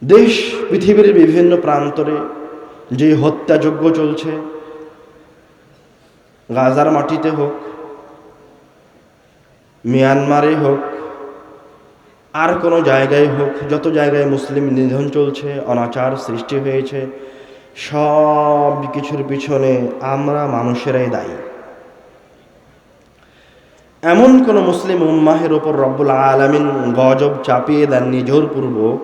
দেশ পৃথিবীর বিভিন্ন প্রান্তরে যে হত্যাযজ্ঞ চলছে, গাজার মাটিতে হোক, মিয়ানমারে হোক, আর কোনো জায়গায় হোক, যত জায়গায় মুসলিম নিধন চলছে, অনাচার সৃষ্টি হয়েছে, সব কিছুর পিছনে আমরা মানুষেরাই দায়ী। এমন কোন মুসলিম উম্মাহের ওপর রব্বুল আলামিন গজব চাপিয়ে দেননি জোরপূর্বক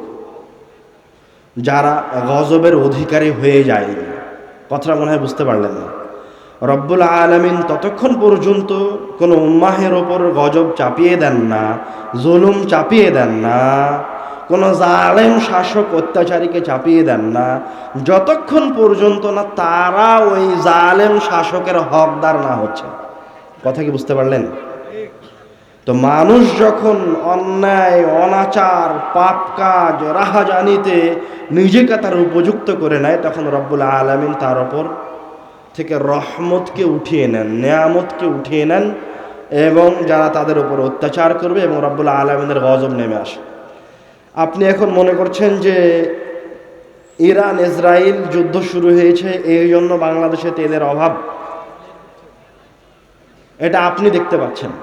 যারা গজবের অধিকারী হয়ে যায়নি। কথাটা মনে হয় বুঝতে পারলেন না। রব্বুল আলামিন ততক্ষণ পর্যন্ত কোনো উম্মাহের ওপর গজব চাপিয়ে দেন না, জুলুম চাপিয়ে দেন না, কোনো জালেম শাসক অত্যাচারীকে চাপিয়ে দেন না, যতক্ষণ পর্যন্ত না তারা ওই জালেম শাসকের হকদার না হচ্ছে। কথা কি বুঝতে পারলেন? তো মানুষ যখন অন্যায়, অনাচার, পাপ কাজ, রাহাজানিতে নিজেকে তার উপযুক্ত করে নেয়, তখন রব্বুল আলামিন তার ওপর থেকে রহমতকে উঠিয়ে নেন, নেয়ামতকে উঠিয়ে নেন, এবং যারা তাদের উপর অত্যাচার করবে এবং রব্বুল আলামিনের গজব নেমে আসে। আপনি এখন মনে করছেন যে ইরান ইসরায়েল যুদ্ধ শুরু হয়েছে, এই জন্য বাংলাদেশে তেলের অভাব। এটা আপনি দেখতে পাচ্ছেন।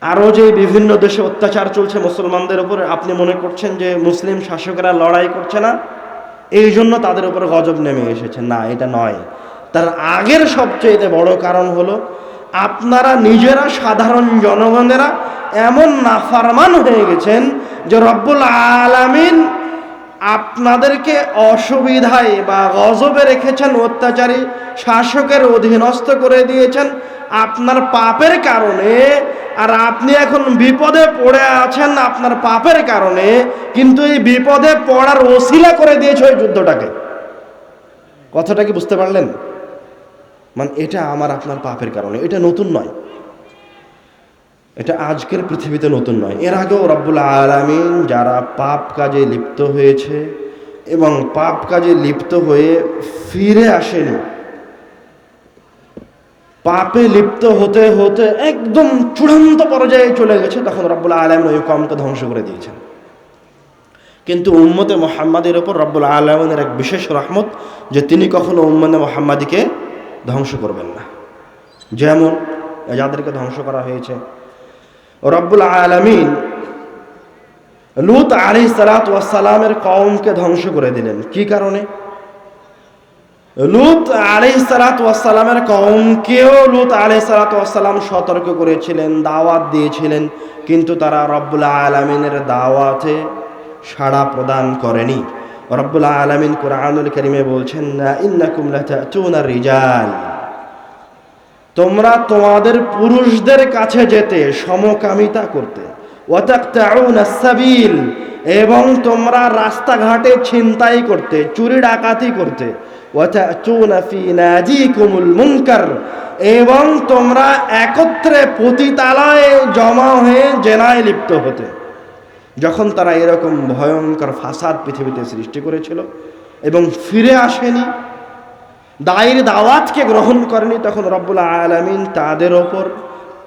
আরও যে বিভিন্ন দেশে অত্যাচার চলছে মুসলমানদের উপর, আপনি মনে করছেন যে মুসলিম শাসকেরা লড়াই করছে না, এই জন্য তাদের উপর গজব নেমে এসেছে। না, এটা নয়। তার আগের সবচেয়ে বড় কারণ হলো আপনারা নিজেরা, সাধারণ জনগণেরা এমন নাফরমান হয়ে গেছেন যে রব্বুল আলামিন আপনাদেরকে অসুবিধায় বা গজবে রেখেছেন, অত্যাচারী শাসকের অধীনস্থ করে দিয়েছেন আপনার পাপের কারণে। আর আপনি এখন বিপদে পড়ে আছেন আপনার পাপের কারণে, কিন্তু এই বিপদে পড়ার ওসিলা করে দিয়েছে ওই যুদ্ধটাকে। কথাটা কি বুঝতে পারলেন? মানে এটা আমার আপনার পাপের কারণে, এটা নতুন নয়, এটা আজকের পৃথিবীতে নতুন নয়। এর আগেও রব্বুল আলামিন যারা পাপ কাজে লিপ্ত হয়েছে এবং পাপ কাজে লিপ্ত হয়ে ফিরে আসেনি, পাপে লিপ্ত হতে হতে একদম চূড়ান্ত পর্যায়ে চলে গেছে, তখন রব্বুল আলামিন ওই কওমকে ধ্বংস করে দিয়েছেন। কিন্তু উম্মতে মুহাম্মাদের উপর রব্বুল আলামিনের এক বিশেষ রহমত যে তিনি কখনো উম্মতে মুহাম্মাদিকে ধ্বংস করবেন না। যেমন যাদেরকে ধ্বংস করা হয়েছে, রব্বুল আলামিন লূত আলাইহিস সালাতু ওয়াস সালামের কওমকে ধ্বংস করে দিলেন। কি কারণে? লূত আলাইহিস সালাতু ওয়াস সালামের কওমকেও লূত আলাইহিস সালাতু ওয়াস সালাম সতর্ক করেছিলেন, দাওয়াত দিয়েছিলেন, কিন্তু তারা রব্বুল আলামিনের দাওয়াতে সাড়া প্রদান করেনি। রব্বুল আলামিন কুরআনুল কারীমে বলছেন, ইন্নাকুম লাতাতুনা রিজাল, তোমরা তোমাদের পুরুষদের কাছে যেতে, সমকামিতা করতে, ওয়া তাকতাউনাস সাবিল, এবং তোমরা রাস্তাঘাটে ছিনতাই করতে, চুরি ডাকাতি করতে, ওয়া তাতুনা ফি নাজিকুমুল মুনকার, এবং তোমরা একত্রে পতিতালয়ে জমা হয়ে জেনায় লিপ্ত হতে। যখন তারা এরকম ভয়ঙ্কর ফাসাদ পৃথিবীতে সৃষ্টি করেছিল এবং ফিরে আসেনি, দায়ের দাওয়াতকে গ্রহণ করেনি, তখন রব্বুল আলামিন তাদের ওপর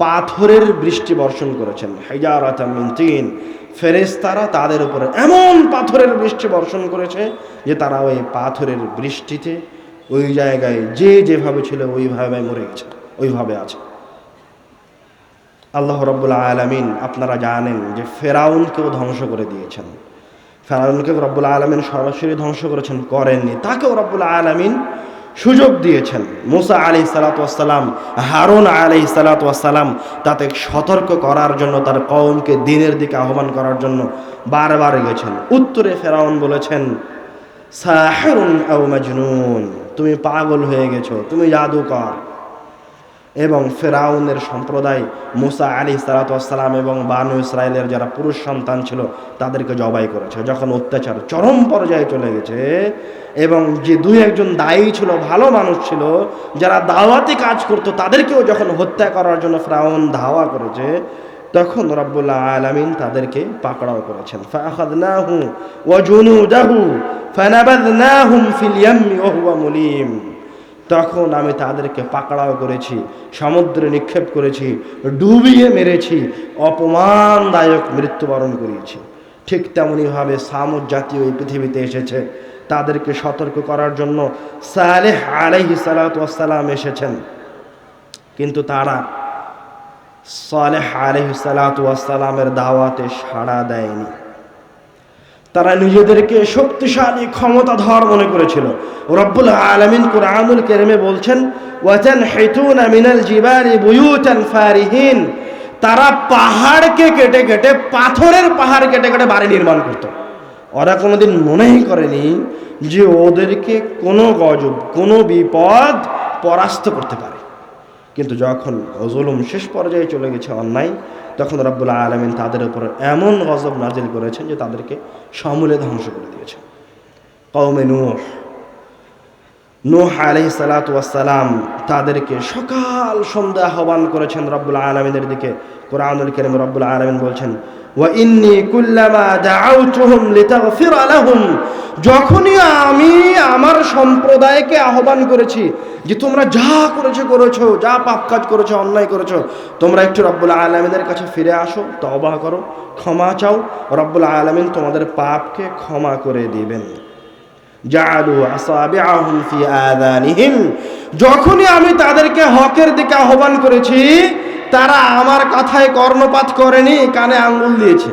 পাথরের বৃষ্টি বর্ষণ করেছেন। হিজারাতাম মিন তিন, ফেরেশতারা তাদের উপরে এমন পাথরের বৃষ্টি বর্ষণ করেছে যে তারা ওই পাথরের বৃষ্টিতে ওই জায়গায় যে যেভাবে ছিল ওইভাবে মরে গেছে, ওইভাবে আছে। আল্লাহ রব্বুল আলামিন আপনারা জানেন যে ফেরাউনকেও ধ্বংস করে দিয়েছেন। ফেরাউনকে রব্বুল আলামিন সরাসরি ধ্বংস করেননি, তাকেও রব্বুল আলামিন সুযোগ দিয়েছেন। মুসা আলাইহিস সালাতু ওয়াস সালাম, হারুন আলাইহিস সালাতু ওয়াস সালাম তাকে সতর্ক করার জন্য, তার কওমকে দ্বীনের দিকে আহ্বান করার জন্য বারবার গেছেন। উত্তরে ফেরাউন বলেছেন, সাহিরুন আও মাজনুন, তুমি পাগল হয়ে গেছো, তুমি জাদুকর। এবং ফেরাউনের সম্প্রদায় মুসা আলাইহিস সালাতু ওয়াস সালাম এবং বানু ইসরাইলের যারা পুরুষ সন্তান ছিল তাদেরকে জবাই করেছে। যখন অত্যাচার চরম পর্যায়ে চলে গেছে এবং যে দুই একজন দায়ী ছিল, ভালো মানুষ ছিল, যারা দাওয়াতি কাজ করতো, তাদেরকেও যখন হত্যা করার জন্য ফেরাউন ধাওয়া করেছে, তখন রব্বুল আলামিন তাদেরকে পাকড়াও করেছেন। ফাআখাযনাহু ওয়া জুনুদাহু ফানাবাযনাহুম ফিল ইয়াম্মি ওয়া হুয়া মুলিম, তখন আমি তাদেরকে পাকড়াও করেছি, সমুদ্রে নিক্ষেপ করেছি, ডুবিয়ে মেরেছি, অপমানদায়ক মৃত্যুবরণ করিয়েছি। ঠিক তেমনইভাবে সামুদ জাতীয় এই পৃথিবীতে এসেছে, তাদেরকে সতর্ক করার জন্য সালেহ আলাইহিস সালাতু ওয়াস সালাম এসেছেন, কিন্তু তারা সালেহ আলাইহিস সালাতু ওয়াস সালামের দাওয়াতে সাড়া দেয়নি। তারা নিজেদেরকে শক্তিশালী ক্ষমতাধর মনে করেছিল। রব্বুল আলামিন কুরআনুল কারীমে বলছেন, ওয়াতানহিতুনা মিনাল জিবালি বুয়ুতান ফারিহিন, তারা পাহাড়কে কেটে কেটে, পাথরের পাহাড় কেটে কেটে বাড়ি নির্মাণ করত। ওরা কোনোদিন মনেই করেনি যে ওদেরকে কোনো গজব, কোনো বিপদ পরাস্ত করতে পারে। কিন্তু যখন জুলুম শেষ পর্যায়ে চলে গেছে, অন্যায়, তখন রব্বুল আলামিন তাদের উপর এমন গজব নাজিল করেছেন যে তাদেরকে সমূলে ধ্বংস করে দিয়েছেন। কওমে নূহ আলাইহিস সালাতু ওয়াস সালাম তাদেরকে সকাল সন্ধ্যা আহ্বান করেছেন রব্বুল আলামিনের দিকে। কুরআনুল কারীম রব্বুল আলামিন বলছেন, ওয়া ইন্নী কুল্লামা দাআউতুহুম লিতাগফিরা লাহুম, যখনই আমি আমার সম্প্রদায়কে আহ্বান করেছি যে তোমরা যা করেছো, যা পাপ কাজ করেছো, অন্যায় করেছো, তোমরা একটু রব্বুল আলামিনের কাছে ফিরে আসো, তওবা করো, ক্ষমা চাও, রব্বুল আলামিন তোমাদের পাপকে ক্ষমা করে দিবেন। জাআলু আসাবিআহুম ফি আযানিহিম, যখনই আমি তাদেরকে হকের দিকে আহ্বান করেছি, তারা আমার কথায় কর্ণপাত করেনি, কানে আঙ্গুল দিয়েছে,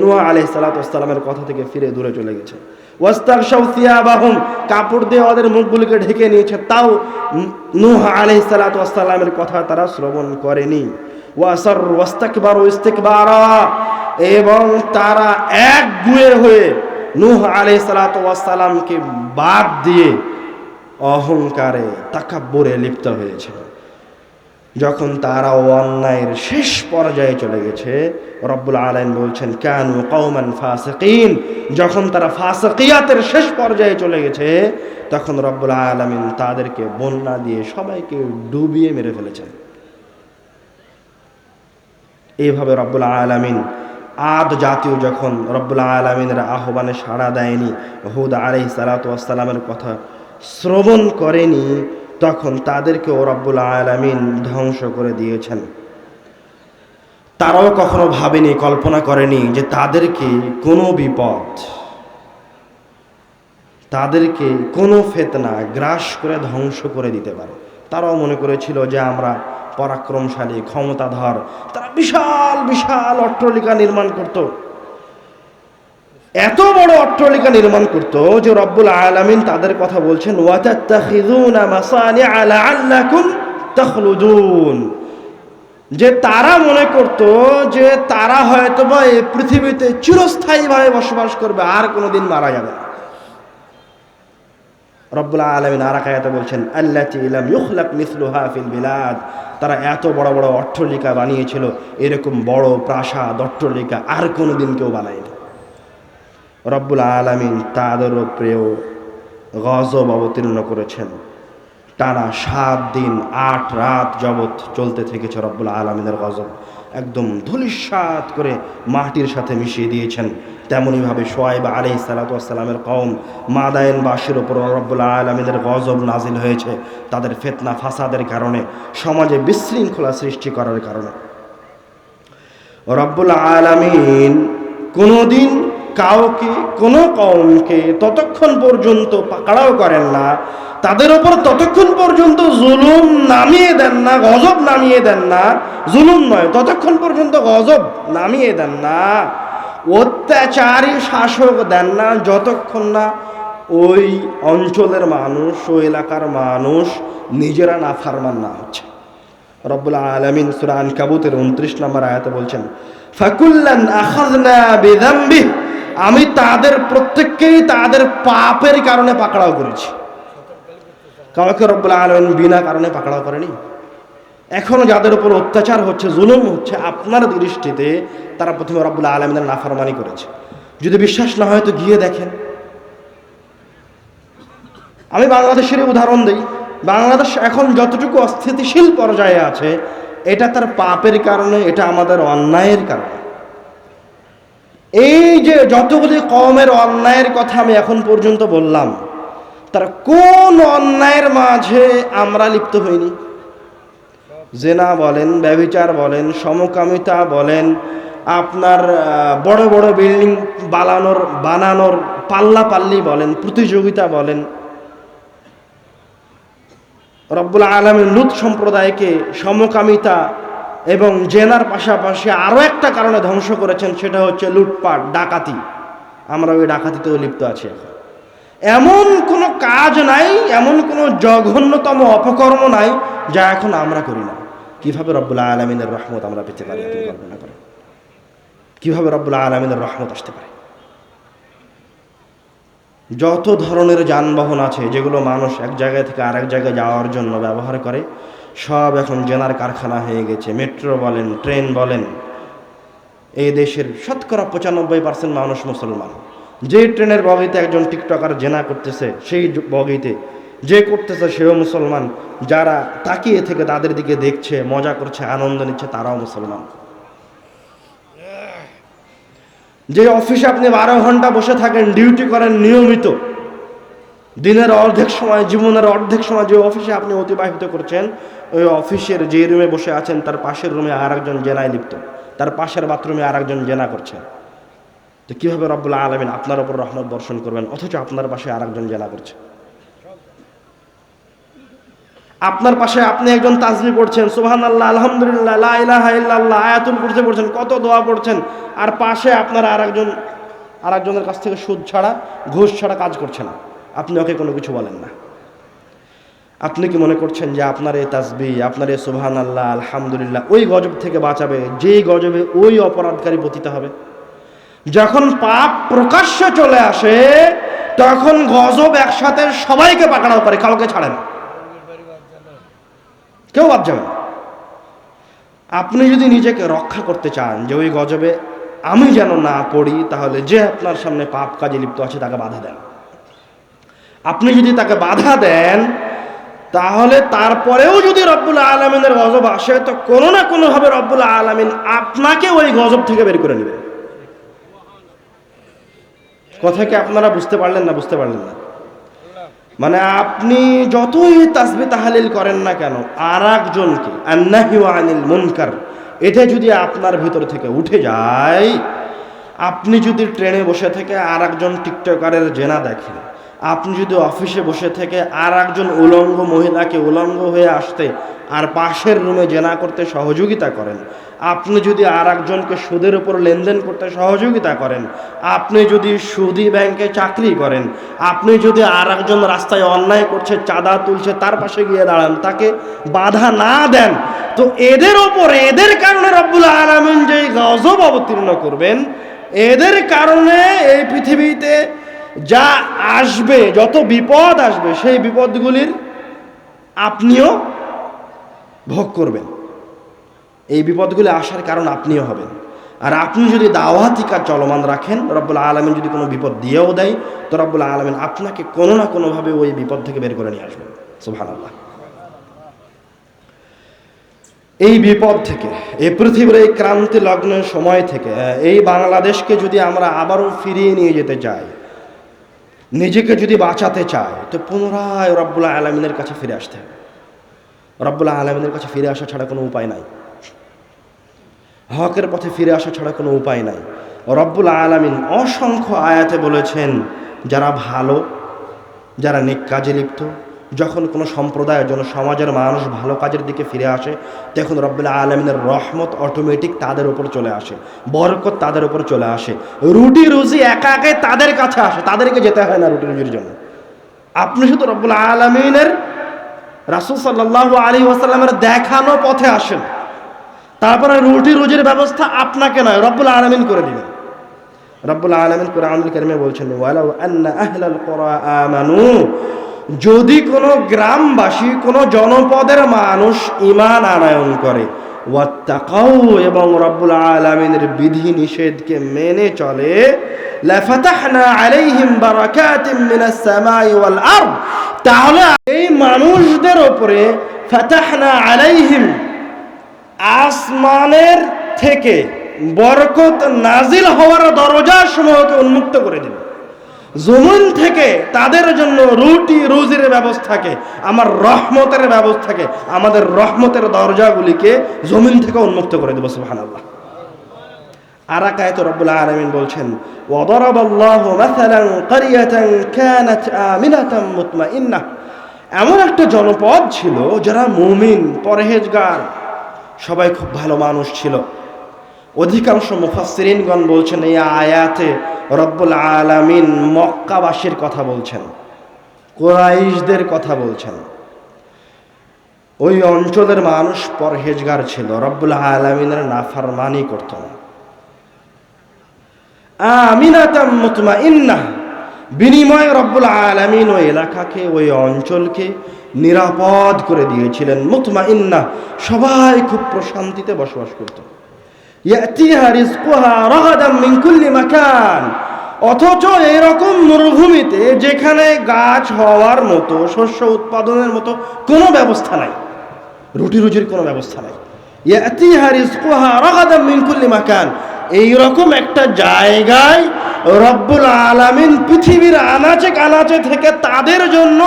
নূহ আলাইহিস সালাতু ওয়াস সালামের কথা থেকে ফিরে দূরে চলে গেছে। ওয়াস্তাগশাউ সিয়াবাহুম, কাপড় দিয়ে ওদের মুখগুলোকে ঢেকে নিয়েছে, তাও নূহ আলাইহিস সালাতু ওয়াস সালামের কথা তারা শ্রবণ করেনি। ওয়াসার ওয়াস্তাকবারু ইস্তিকবারা, এবং তারা একগুঁয়ে হয়ে নূহ আলাইহিস সালাতু ওয়াস সালামকে বাদ দিয়ে অহংকারে, তাকাব্বুরে লিপ্ত হয়েছে। যখন তারা অন্যায়ের শেষ পর্যায়ে চলে গেছে, রব্বুল আলামিন বলছেন, কানু কওমান ফাসিকিন, যখন তারা ফাসিকিয়াতের শেষ পর্যায়ে চলে গেছে, তখন রব্বুল আলামিন তাদেরকে বন্যা দিয়ে সবাইকে ডুবিয়ে মেরে ফেলেছেন। এইভাবে রব্বুল আলামিন আদ জাতীয় যখন রব্বুল আলামিনের আহ্বানে সাড়া দেয়নি, হুদ আলাইহিস সালাতু ওয়াস সালামের কথা শ্রবণ করেনি, তখন তাদেরকেও রব্বুল আলামিন ধ্বংস করে দিয়েছেন। তারাও কখনো ভাবেনি, কল্পনা করেনি যে তাদেরকে কোনো বিপদ, তাদেরকে কোনো ফিতনা গ্রাস করে ধ্বংস করে দিতে পারে। তারাও মনে করেছিল যে আমরা পরাক্রমশালী, ক্ষমতাধর। তারা বিশাল বিশাল অট্টালিকা নির্মাণ করত, এত বড় অট্টালিকা নির্মাণ করত যে রব্বুল আলামিন তাদের কথা বলছেন, ওয়াতাত্তাখিযুনা মাসানিআ লাআল্লাকুম তাখলুদুন, যে তারা মনে করত যে তারা হয়তোবা এই পৃথিবীতে চিরস্থায়ীভাবে বসবাস করবে, আর কোনোদিন মারা যাবে না। রব্বুল আলামিন আর এক আয়াতে বলছেন, আল্লাতী লাম ইউখলাক মিসলুহা ফিল বিলাদ, তারা এত বড় বড় অট্টালিকা বানিয়েছিল, এরকম বড় প্রাসাদ, অট্টালিকা আর কোনোদিন কেউ বানায়নি। রব্বুল আলামিন তাদের উপরেও গজব অবতীর্ণ করেছেন। টানা 7 দিন 8 রাত যাবৎ চলতে থেকেছে রব্বুল আলামিনের গজব, একদম ধূলিসাৎ করে মাটির সাথে মিশিয়ে দিয়েছেন। তেমনইভাবে শুআয়ব আলাইহিস সালাতু ওয়াস সালামের কওম মাদায়েনবাসীর উপর রব্বুল আলামিনের গজব নাজিল হয়েছে, তাদের ফিতনা ফাসাদের কারণে, সমাজে বিশৃঙ্খলা সৃষ্টি করার কারণে। রব্বুল আলামিন কোনোদিন কাউকে, কোনো কওমকে ততক্ষণ পর্যন্ত পাকড়াও করেন না, তাদের উপর ততক্ষণ পর্যন্ত জুলুম নামিয়ে দেন না, গজব নামিয়ে দেন না, জুলুম নয়, ততক্ষণ পর্যন্ত গজব নামিয়ে দেন না, অত্যাচারী শাসক দেন না, যতক্ষণ না ওই অঞ্চলের মানুষ, ওই এলাকার মানুষ নিজেরা নাফরমান না হচ্ছে। রব্বুল আলামিন সূরা আনকাবুতের 29 নম্বর আয়াতে বলছেন, ফাকুল্লান আখাযনা বিযামবিহি, আমি তাদের প্রত্যেককেই তাদের পাপের কারণে পাকড়াও করেছি। কাউকে রব্বুল আলামিন বিনা কারণে পাকড়াও করেনি। এখনো যাদের উপর অত্যাচার হচ্ছে, জুলুম হচ্ছে, আপনার দৃষ্টিতে তারা প্রথমে রব্বুল আলামিনের নাফরমানি করেছে। যদি বিশ্বাস না হয় তো গিয়ে দেখেন। আমি বাংলাদেশের উদাহরণ দিই। বাংলাদেশ এখন যতটুকু অস্থিতিশীল পর্যায়ে আছে, এটা তার পাপের কারণে, এটা আমাদের অন্যায়ের কারণে। এই যে যতগুলি কওমের অন্যায়ের কথা আমি এখন পর্যন্ত বললাম, তার কোন অন্যায়ের মাঝে আমরা লিপ্ত হইনি? জেনা বলেন, ব্যভিচার বলেন, সমকামিতা বলেন, আপনার বড় বড় বিল্ডিং বানানোর পাল্লাপাল্লি বলেন, প্রতিযোগিতা বলেন, রব্বুল আলামিন লূত সম্প্রদায়কে সমকামিতা এবং জেনার পাশাপাশি আরও একটা কারণে ধ্বংস করেছেন, সেটা হচ্ছে লুটপাট, ডাকাতি। আমরা ওই ডাকাতিতেও লিপ্ত আছি এখন। এমন কোনো কাজ নাই, এমন কোনো জঘন্যতম অপকর্ম নাই যা এখন আমরা করি না। কিভাবে রব্বুল আলামিনের রহমত আমরা পেতে পারি আপনি কল্পনা করেন? কিভাবে রব্বুল আলামিনের রহমত আসতে পারে? যত ধরনের যানবাহন আছে যেগুলো মানুষ এক জায়গা থেকে আরেক জায়গায় যাওয়ার জন্য ব্যবহার করে, সব এখন জেনার কারখানা হয়ে গেছে। মেট্রো বলেন, ট্রেন বলেন। এই দেশের শতকরা 95% মানুষ মুসলমান। যে ট্রেনের বগিতে একজন টিকটকার জেনা করতেছে, সেই বগিতে যে করতেছে সেও মুসলমান। যারা তাকিয়ে থেকে তাদের দিকে দেখছে, মজা করছে, আনন্দ নিচ্ছে, তারাও মুসলমান। যে অফিসে আপনি 12 ঘন্টা বসে থাকেন, ডিউটি করেন নিয়মিত, দিনের অর্ধেক সময়, জীবনের অর্ধেক সময় যে অফিসে আপনি অতিবাহিত করছেন, ওই অফিসের যে রুমে বসে আছেন তার পাশের রুমে আর একজন জেনায় লিপ্ত, তার পাশের বাথরুমে আর একজন জেনা করছেন। তো কীভাবে রব্বুল আলামিন আপনার ওপর রহমত বর্ষণ করবেন অথচ আপনার পাশে আর একজন জেনা করছে? আপনার পাশে আপনি একজন তাসবিহ পড়ছেন, সুবহানাল্লাহ, আলহামদুলিল্লাহ, লা ইলাহা ইল্লাল্লাহ, আয়াতুল কুরসি পড়ছেন, কত দোয়া পড়ছেন, আর পাশে আপনার আরেকজনের কাছ থেকে সুদ ছাড়া, ঘুষ ছাড়া কাজ করছে না, আপনি ওকে কোনো কিছু বলেন না। আপনি কি মনে করছেন যে আপনার এই তাসবিহ, আপনার এই সুবহানাল্লাহ, আলহামদুলিল্লাহ ওই গজব থেকে বাঁচাবে যেই গজবে ওই অপরাধকারী পতিত হবে? যখন পাপ প্রকাশ্যে চলে আসে তখন গজব একসাথে সবাইকে পাকড়াও করে, কাউকে ছাড়ে না, কেউ বাদ যাবে না। আপনি যদি নিজেকে রক্ষা করতে চান যে ওই গজবে আমি যেন না পড়ি, তাহলে যে আপনার সামনে পাপ কাজে লিপ্ত আছে তাকে বাধা দেন। আপনি যদি তাকে বাধা দেন, তাহলে তারপরেও যদি রব্বুল আলামিনের গজব আসে, তো কোনো না কোনোভাবে রব্বুল আলামিন আপনাকে ওই গজব থেকে বের করে নেবেন। কথা কি আপনারা বুঝতে পারলেন না? বুঝতে পারলেন না? মানে আপনি যতই তাসবিহ তাহলিল করেন না কেন, আর একজনকে আন্নাহি ওয়া আনিল মুনকার এটা যদি আপনার ভিতর থেকে উঠে যায়, আপনি যদি ট্রেনে বসে থেকে আর একজন টিকটকারের জেনা দেখেন, আপনি যদি অফিসে বসে থেকে আর একজন উলঙ্গ মহিলাকে উলঙ্গ হয়ে আসতে আর পাশের রুমে জেনা করতে সহযোগিতা করেন, আপনি যদি আর একজনকে সুদের উপর লেনদেন করতে সহযোগিতা করেন, আপনি যদি সুদি ব্যাংকে চাকরি করেন, আপনি যদি আর একজন রাস্তায় অন্যায় করছে, চাঁদা তুলছে, তার পাশে গিয়ে দাঁড়ান, তাকে বাধা না দেন, তো এদের ওপর, এদের কারণে রব্বুল আলামিন যে গজব অবতীর্ণ করবেন, এদের কারণে এই পৃথিবীতে যা আসবে, যত বিপদ আসবে, সেই বিপদগুলির আপনিও ভোগ করবেন। এই বিপদগুলি আসার কারণ আপনিও হবেন। আর আপনি যদি দাওয়াতি কাজ চলমান রাখেন, রব্বুল আলামিন যদি কোনো বিপদ দিয়েও দেয়, তো রব্বুল আলামিন আপনাকে কোনো না কোনোভাবে ওই বিপদ থেকে বের করে নিয়ে আসবেন। সুবহানাল্লাহ। এই বিপদ থেকে, এই পৃথিবীর এই ক্রান্তি লগ্নের সময় থেকে, এই বাংলাদেশকে যদি আমরা আবারও ফিরিয়ে নিয়ে যেতে চাই, নিজেকে যদি বাঁচাতে চায়, তো পুনরায় রব্বুল আলামিনের কাছে ফিরে আসতে হবে। রব্বুল আলামিনের কাছে ফিরে আসা ছাড়া কোনো উপায় নাই। হকের পথে ফিরে আসা ছাড়া কোনো উপায় নাই। রব্বুল আলামিন অসংখ্য আয়াতে বলেছেন, যারা ভালো, যারা নেক কাজে লিপ্ত, যখন কোনো সম্প্রদায়ের জন্য সমাজের মানুষ ভালো কাজের দিকে ফিরে আসে, তখন রব্বুল আলামিনের রহমত অটোমেটিক তাদের উপর চলে আসে, বরকত তাদের উপর চলে আসে, রুটি রুজি একা একাই তাদের কাছে আসে, তাদেরকে যেতে হয় না রুটি রুজির জন্য। আপনি শুধু রব্বুল আলামিনের, রাসূল সাল্লাল্লাহু আলাইহি ওয়াসাল্লামের দেখানো পথে আসেন, তারপরে রুটি রুজির ব্যবস্থা আপনাকে নয়, রব্বুল আলামিন করে দিবেন। রব্বুল আলামিন কোরআনুল কারীমে বলছেন, ওয়ালাউ আন্না আহলাল কুরা আমানু, যদি কোনো গ্রামবাসী, কোনো জনপদের মানুষ ঈমান আনয়ন করে, ওয়াত্তাকাউ, এবং রব্বুল আলামিনের বিধি নিষেধকে মেনে চলে, লাফাতাহনা আলাইহিম বারাকাতিম মিনাস সামাই ওয়াল আরদ, তাহলে এই মানুষদের উপরে ফাতাহনা আলাইহিম, আসমানের থেকে বরকত নাজিল হওয়ার দরজা সমূহকে উন্মুক্ত করে দেবে। জমিন থেকে তাদের জন্য রুটি রুজির ব্যবস্থাকে, আমার রহমতের ব্যবস্থাকে, আমাদের রহমতের দরজাগুলিকে জমিন থেকে উন্মুক্ত করে দেব। সুবহানাল্লাহ। আর এক আয়াতে রব্বুল আলামিন বলছেন, ওয়াদারাবাল্লাহু মাসালান ক্বরিয়াতান কানাত আমিনাতাম মুতমাইন্নাহ। এমন একটা জনপদ ছিল যারা মুমিন, পরহেজগার, সবাই খুব ভালো মানুষ ছিল। অধিকাংশ মুফাসসিরিনগণ বলছেন এই আয়াতে রব্বুল আলামিন মক্কাবাসীর কথা বলছেন, কুরাইশদের কথা বলছেন। ওই অঞ্চলের মানুষ পরহেজগার ছিল, রব্বুল আলামিনের নাফরমানি করত না। আমিনাতাম মুতমাইন্নাহ, বিনিময়ে রব্বুল আলামিন ওই এলাকাকে, ওই অঞ্চলকে নিরাপদ করে দিয়েছিলেন। মুতমাইন্নাহ, সবাই খুব প্রশান্তিতে বসবাস করত। ইয়াতিহা রিজকুহা রাগাদাম মিন কুল্লি মাকান, অথচ এরকম মরুভূমিতে যেখানে গাছ হওয়ার মতো, শস্য উৎপাদনের মতো কোনো ব্যবস্থা নাই, রুটি রুজির কোনো ব্যবস্থা নাই। ইয়াতিহা রিজকুহা রাগাদাম মিন কুল্লি মাকান, এইরকম একটা জায়গায় রব্বুল আলামিন পৃথিবীর আনাচে কানাচে থেকে তাদের জন্য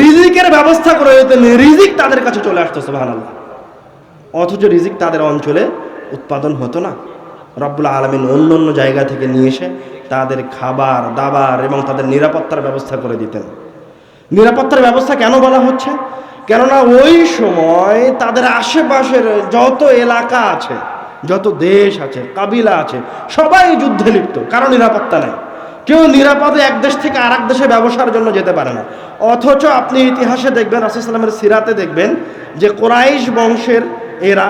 রিজিকের ব্যবস্থা করে দিতেন। রিজিক তাদের কাছে চলে আসতো, সুবহানাল্লাহ। অথচ রিজিক তাদের অঞ্চলে উৎপাদন হতো না। রব্বুল আলামিন অন্য অন্য জায়গা থেকে নিয়ে এসে তাদের খাবার দাবার এবং তাদের নিরাপত্তার ব্যবস্থা করে দিতেন। নিরাপত্তার ব্যবস্থা কেন বলা হচ্ছে? কেননা ওই সময় তাদের আশেপাশের যত এলাকা আছে, যত দেশ আছে, কাবিলা আছে, সবাই যুদ্ধে লিপ্ত, কারো নিরাপত্তা নেই। কেউ নিরাপদে এক দেশ থেকে আর এক দেশে ব্যবসার জন্য যেতে পারে না। অথচ আপনি ইতিহাসে দেখবেন, রাসূলুল্লাহ সাল্লাল্লাহু আলাইহি ওয়াসাল্লামের সিরাতে দেখবেন যে কুরাইশ বংশের এরা,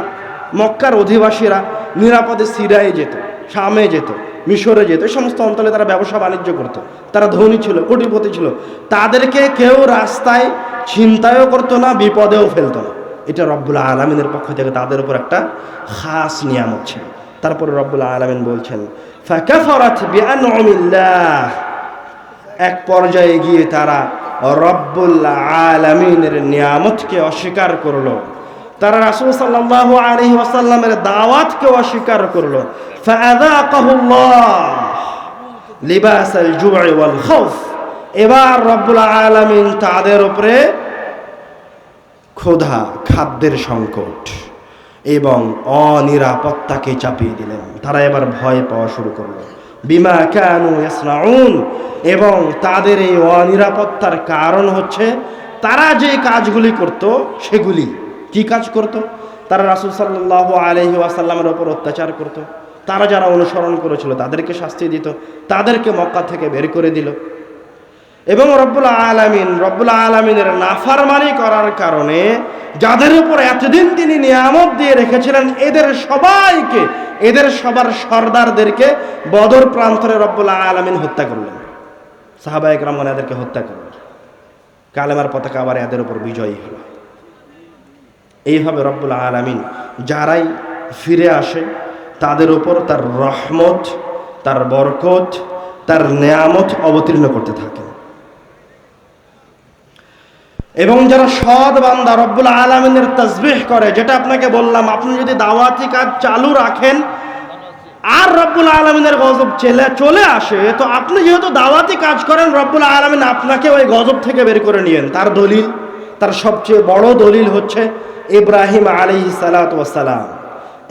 মক্কার অধিবাসীরা নিরাপদে সিরিয়ায় যেত, শামে যেত, মিশরে যেত, এই সমস্ত অঞ্চলে তারা ব্যবসা বাণিজ্য করত। তারা ধনী ছিল, কোটিপতি ছিল। তাদেরকে কেউ রাস্তায় ছিনতাইও করতো না, বিপদেও ফেলতো না। এটা রব্বুল আলামিনের পক্ষ থেকে তাদের উপর একটা খাস নিয়ামত ছিল। তারপরে রব্বুল আলামিন বলছেন, ফাকাফারাত বিআনউমিল্লাহ, এক পর্যায়ে গিয়ে তারা রব্বুল আলামিনের নিয়ামতকে অস্বীকার করলো। তারা রাসূল সাল্লাল্লাহু আলাইহি ওয়াসাল্লামের দাওয়াতকে অস্বীকার করলো। ফাআযাকাহুল্লাহ লিবাসাল জু'i ওয়াল খাউফ, এবার রব্বুল আলামিন তাদের উপরে ক্ষুধা, খাদ্যের সংকট এবং অনিরাপত্তাকে চাপিয়ে দিলেন। তারা এবার ভয় পাওয়া শুরু করলো। বিমা কানু ইয়াসনাউন, এবং তাদের এই অনিরাপত্তার কারণ হচ্ছে তারা যে কাজগুলি করত সেগুলি। কি কাজ করত? তারা রাসূল সাল্লাল্লাহু আলাইহি ওয়াসাল্লামের উপর অত্যাচার করত। তারা যারা অনুসরণ করেছিল তাদেরকে শাস্তি দিত, তাদেরকে মক্কা থেকে বের করে দিল। এবং রব্বুল আলামিনের নাফরমানি করার কারণে যাদের উপর এতদিন তিনি নিয়ামত দিয়ে রেখেছিলেন, এদের সবাইকে, এদের সবার সর্দারদেরকে বদর প্রান্তরে রব্বুল আলামিন হত্যা করলেন। সাহাবায়ে কেরামগণ এদেরকে হত্যা করলেন। কালেমার পতাকা আবার এদের উপর বিজয়ী হল। এইভাবে রব্বুল আলামিন যারাই ফিরে আসে তাদের উপর তার রহমত, তার বরকত, তার নেয়ামত অবতীর্ণ করতে থাকেন। এবং যারা সৎ বান্দা রব্বুল আলামিনের তাসবিহ করে, যেটা আপনাকে বললাম, আপনি যদি দাওয়াতি কাজ চালু রাখেন আর রব্বুল আলামিনের গজব চলে আসে, তো আপনি যেহেতু দাওয়াতি কাজ করেন, রব্বুল আলামিন আপনাকে ওই গজব থেকে বের করে নিয়েন। তার দলিল, তার সবচেয়ে বড় দলিল হচ্ছে ইব্রাহিম আলাইহিস সালাতু ওয়াস সালাম।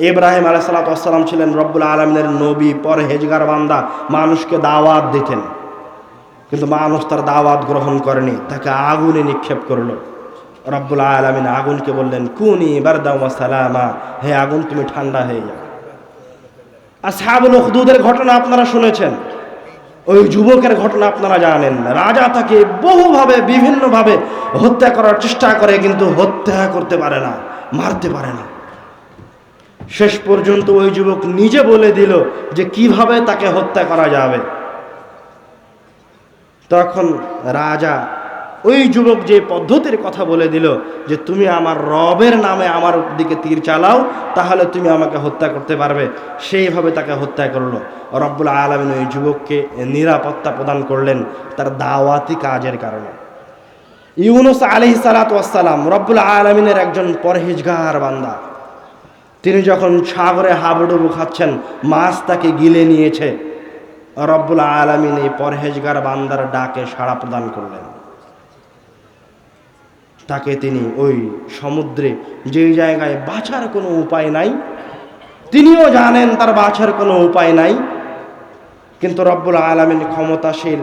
ইব্রাহিম আলাইহিস সালাতু ওয়াস সালাম ছিলেন রব্বুল আলামিনের নবী, পরহেজগার বান্দা, মানুষকে দাওয়াত দিতেন। কিন্তু মানুষ তার দাওয়াত গ্রহণ করেনি, তাকে আগুনে নিক্ষেপ করলো। রব্বুল আলামিন আগুনকে বললেন, কুনি বারদাম ওয়া সালামা, হে আগুন তুমি ঠান্ডা হয়ে যাও। আসহাবুল উখদুদের ঘটনা আপনারা শুনেছেন, ওই যুবকের ঘটনা আপনারা জানেন। রাজা তাকে বহুভাবে, বিভিন্নভাবে হত্যা করার চেষ্টা করে, কিন্তু হত্যা করতে পারে না, মারতে পারে না। শেষ পর্যন্ত ওই যুবক নিজে বলে দিল যে কিভাবে তাকে হত্যা করা যাবে। তখন রাজা ওই যুবক যে পদ্ধতির কথা বলে দিল যে তুমি আমার রবের নামে আমার দিকে তীর চালাও, তাহলে তুমি আমাকে হত্যা করতে পারবে, সেইভাবে তাকে হত্যা করলো। রব্বুল আলামিন ওই যুবককে নিরাপত্তা প্রদান করলেন তার দাওয়াতি কাজের কারণে। ইউনুস আলাইহিস সালাতু ওয়াস সালাম রব্বুল আলামিনের একজন পরহেজগার বান্দা। তিনি যখন সাগরে হাবুডুবু খাচ্ছেন, মাছ তাকে গিলে নিয়েছে, রব্বুল আলামিন এই পরহেজগার বান্দার ডাকে সাড়া প্রদান করলেন। তাকে তিনি ওই সমুদ্রে, যেই জায়গায় বাঁচার কোনো উপায় নাই, তিনিও জানেন তার বাঁচার কোনো উপায় নাই, কিন্তু রব্বুল আলামিন ক্ষমতাশীল,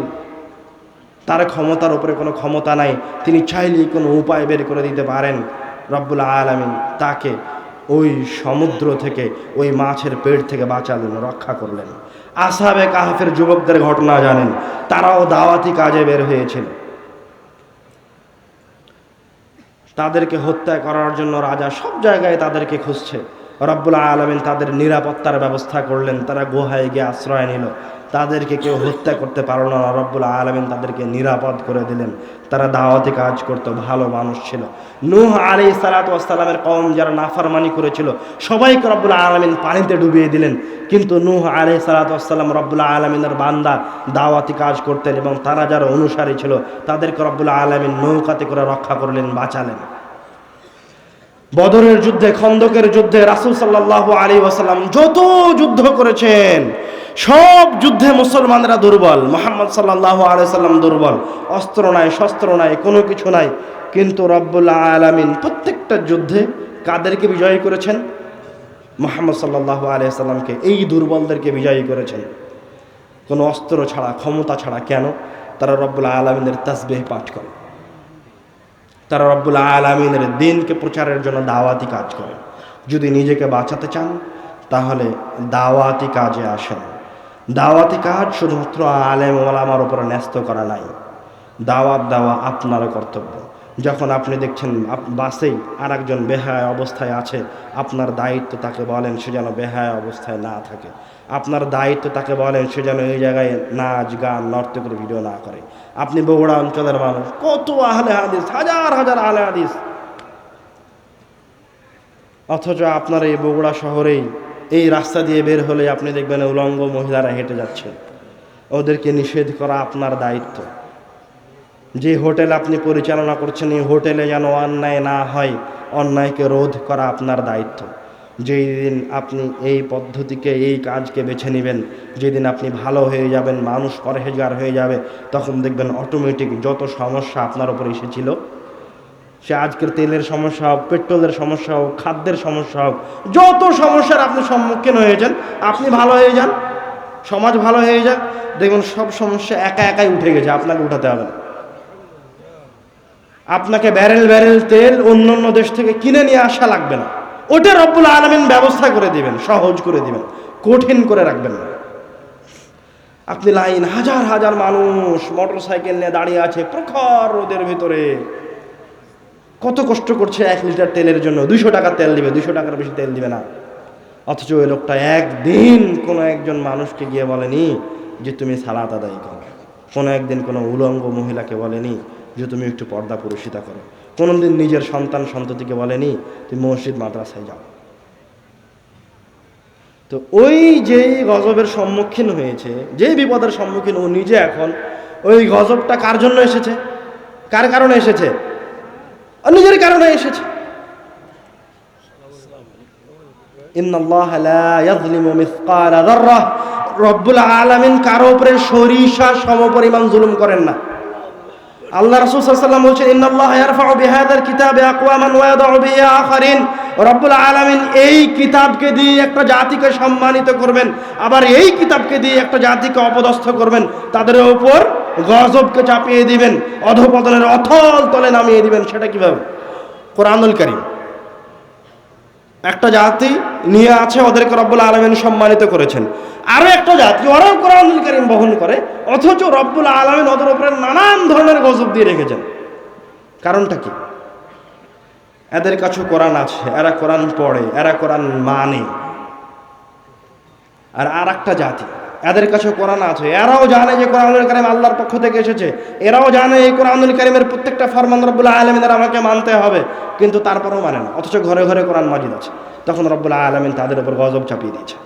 তার ক্ষমতার উপরে কোনো ক্ষমতা নাই। তিনি চাইলেই কোনো উপায় বের করে দিতে পারেন। রব্বুল আলামিন তাকে ওই সমুদ্র থেকে, ওই মাছের পেট থেকে বাঁচালেন, রক্ষা করলেন। আসহাবে কাহফের যুবকদের ঘটনা জানেন, তারাও দাওয়াতি কাজে বের হয়েছিল। তাদেরকে হত্যা করার জন্য রাজা সব জায়গায় তাদেরকে খুঁজছে। রব্বুল আলামিন তাদের নিরাপত্তার ব্যবস্থা করলেন, তারা গুহায় গিয়ে আশ্রয় নিল। তাদেরকে কেউ হত্যা করতে পারল না, রব্বুল আলামিন তাদেরকে নিরাপদ করে দিলেন। তারা দাওয়াতি কাজ করতো, ভালো মানুষ ছিল। নূহ আলাইহিস সালাতু ওয়াস সালামের কওম যারা নাফরমানি করেছিল, সবাইকে রব্বুল আলামিন পানিতে ডুবিয়ে দিলেন। কিন্তু নূহ আলাইহিস সালাতু ওয়াস সালাম রব্বুল আলামিনের বান্দা, দাওয়াতি কাজ করতেন, এবং তারা যারা অনুসারী ছিল তাদেরকে রব্বুল আলামিন নৌকাতে করে রক্ষা করলেন, বাঁচালেন। বদরের যুদ্ধে, খন্দকের যুদ্ধে রাসূল সাল্লাল্লাহু আলাইহি ওয়াসাল্লাম যত যুদ্ধ করেছেন, সব যুদ্ধে মুসলমানরা দুর্বল, মুহাম্মদ সাল্লাল্লাহু আলাইহি ওয়াসাল্লাম দুর্বল। অস্ত্র নাই, শস্ত্র নাই, কোনো কিছু নাই, কিন্তু রব্বুল আলামিন প্রত্যেকটা যুদ্ধে কাদেরকে বিজয়ী করেছেন? মুহাম্মদ সাল্লাল্লাহু আলাইহি ওয়াসাল্লামকে, এই দুর্বলদেরকে বিজয়ী করেছেন। কোনো অস্ত্র ছাড়া, ক্ষমতা ছাড়া। কেন? তারা রব্বুল আলামিনের তাসবিহ পাঠ করে, তারা রব্বুল আলামিনের দ্বীনকে প্রচারের জন্য দাওয়াতি কাজ করে। যদি নিজেকে বাঁচাতে চান তাহলে দাওয়াতি কাজে আসেন। দাওয়াতি কাজ শুধুমাত্র আলেম ওলামার উপরে ন্যস্ত করা নাই, দাওয়াত দেওয়া আপনারও কর্তব্য। যখন আপনি দেখছেন বাসেই আর একজন বেহায়া অবস্থায় আছে, আপনার দায়িত্ব তাকে বলেন সে যেন বেহায়া অবস্থায় না থাকে। আপনার দায়িত্ব তাকে বলেন সে যেন এই জায়গায় নাচ গান নর্তকের ভিডিও না করে। আপনি বগুড়া অঞ্চলের মানুষ, কত আহলে হাদিস, হাজার হাজার আহলে হাদিস, অথচ আপনার এই বগুড়া শহরেই এই রাস্তা দিয়ে বের হলে আপনি দেখবেন উলঙ্গ মহিলারা হেঁটে যাচ্ছে। ওদেরকে নিষেধ করা আপনার দায়িত্ব। যে হোটেল আপনি পরিচালনা করছেন, এই হোটেলে যেন অন্যায় না হয়, অন্যায়কে রোধ করা আপনার দায়িত্ব। যেই দিন আপনি এই পদ্ধতিকে, এই কাজকে বেছে নেবেন, যেদিন আপনি ভালো হয়ে যাবেন, মানুষ পরহেজগার হয়ে যাবে, তখন দেখবেন অটোমেটিক যত সমস্যা আপনার উপর এসেছিল, সে আজকের তেলের সমস্যা হোক, পেট্রোলের সমস্যা হোক, খাদ্যের সমস্যা হোক, যত সমস্যার আপনি সম্মুখীন হয়েছেন, আপনি ভালো হয়ে যান, সমাজ ভালো হয়ে যাক, দেখুন সব সমস্যা একা একাই উঠে গেছে, আপনাকে উঠাতে হবে না। আপনাকে ব্যারেল ব্যারেল তেল অন্য অন্য দেশ থেকে কিনে নিয়ে আসা লাগবে না, ওটা রব্বুল আলামিন ব্যবস্থা করে দিবেন, সহজ করে দিবেন, কঠিন করে রাখবেন না। আপনি লাইন, হাজার হাজার মানুষ মোটর সাইকেল নিয়ে দাঁড়িয়ে আছে প্রখর রোদের ভিতরে, কত কষ্ট করছে 1 লিটার তেলের জন্য, 200 টাকা তেল দিবে, 200 টাকার বেশি তেল দিবে না। অথচ ওই লোকটা একদিন কোনো একজন মানুষকে গিয়ে বলেনি যে তুমি সালাত আদায় করো, কোনো একদিন কোনো উলঙ্গ মহিলাকে বলেনি যে তুমি একটু পর্দা পুরুষিতা করো, কোনোদিন নিজের সন্তান সন্ততিকে বলেনি তুমি মসজিদ মাদ্রাসায় যাও। তো ওই যেই গজবের সম্মুখীন হয়েছে, যেই বিপদের সম্মুখীন ও নিজে, এখন ওই গজবটা কার জন্য এসেছে? কার কারণে এসেছে? নিজের কারণে এসেছে। ইন্নাল্লাহ লা ইয়াযলিমু মিসকালা যাররাহ, রব্বুল আলামিন কারো উপরে সরিষা সমপরিমাণ জুলুম করেন না। আল্লাহ রাসূল সাল্লাল্লাহু আলাইহি ওয়াসাল্লাম বলেছেন ইন্নাল্লাহ ইয়ারফাউ বিহাদাল কিতাবি আকওয়ামান ওয়া ইয়াদউ বিহি আখারিন, রব্বুল আলামিন এই কিতাবকে দিয়ে একটা জাতিকে সম্মানিত করবেন, আবার এই কিতাবকে দিয়ে একটা জাতিকে অপদস্থ করবেন, তাদের উপর গজবকে চাপিয়ে দিবেন, অধঃপতনের অথল তলে নামিয়ে দিবেন। সেটা কিভাবে? কোরআনুল কারীম। একটা জাতি নিয়ে আছে, ওদেরকে রব্বুল আলামিন সম্মানিত করেছেন। আরো একটা জাতি, ওরাও কোরআনুল কারীম বহন করে, অথচ রব্বুল আলামিন ওদের উপরে নানান ধরনের গজব দিয়ে রেখেছেন। কারণটা কি? এদের কাছে কোরআন আছে, এরা কোরআন পড়ে, এরা কোরআন মানে। আর একটা জাতি, এদের কাছে কোরআন আছে, এরাও জানে যে কোরআনুল কারীম আল্লাহর পক্ষ থেকে এসেছে, এরাও জানে এই কোরআনুল কারীমের প্রত্যেকটা ফরমান রব্বুল আলামিনের আমাকে মানতে হবে, কিন্তু তারপরেও মানে না, অথচ ঘরে ঘরে কোরআন মাজিদ আছে। তখন রব্বুল আলামিন তাদের উপর গজব চাপিয়ে দিয়েছে।